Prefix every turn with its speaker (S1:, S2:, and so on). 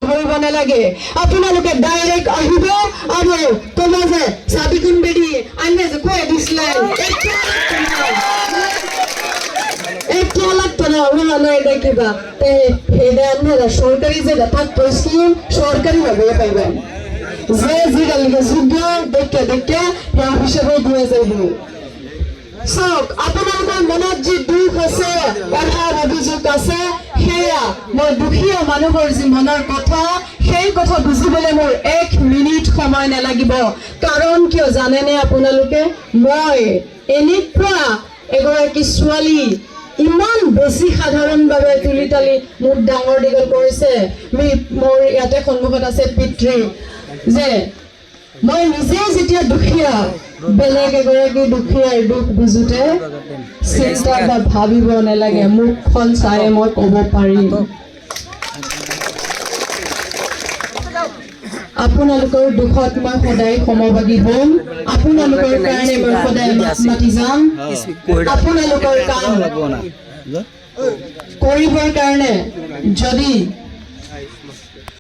S1: ধৰিব নালাগে আপোনালোকে ডাইৰেক্ট আহিব আৰু তোমাৰ যে চাবিকুন বেৰি আনে যে কৈ দিছিলে এতিয়া লাগতো না ওলানো এটা কিবা এটা আনে সরকারি যে তাক পয়সিম সরকারি ভাবে পাইবেন যে জিগালিকে যুদ্ধ দেখে দেখে সেই হিসাবে দিয়ে যাইব সব আপোনালোকৰ মনত যি দুখ আছে অভাৱ অভিযোগ আছে সেয়া মই দুখীয়া মানুহৰ যি মনৰ কথা সেই কথা বুজিবলৈ মোৰ 1 মিনিট সময় নালাগিব কাৰণ কিয় জানেনে আপোনালোকে মই এনেকুৱা এগৰাকী ছোৱালী ইমান বেছি সাধাৰণভাৱে তুলি তালি মোক ডাঙৰ দীঘল কৰিছে মোৰ ইয়াতে সন্মুখত আছে পিতৃ যে মই নিজে যেতিয়া দুখীয়া বেলেগ এগৰাকী দুখীয়াৰ দুখ বুজোতে চিন্তা বা ভাবিব নালাগে মুখখন চাই মই ক'ব পাৰিম আপোনালোকৰ দুখত মই সদায় সমভাগী হ'ম আপোনালোকৰ কাৰণে মই সদায় মাতি যাম আপোনালোকৰ কাম কৰিবৰ কাৰণে যদি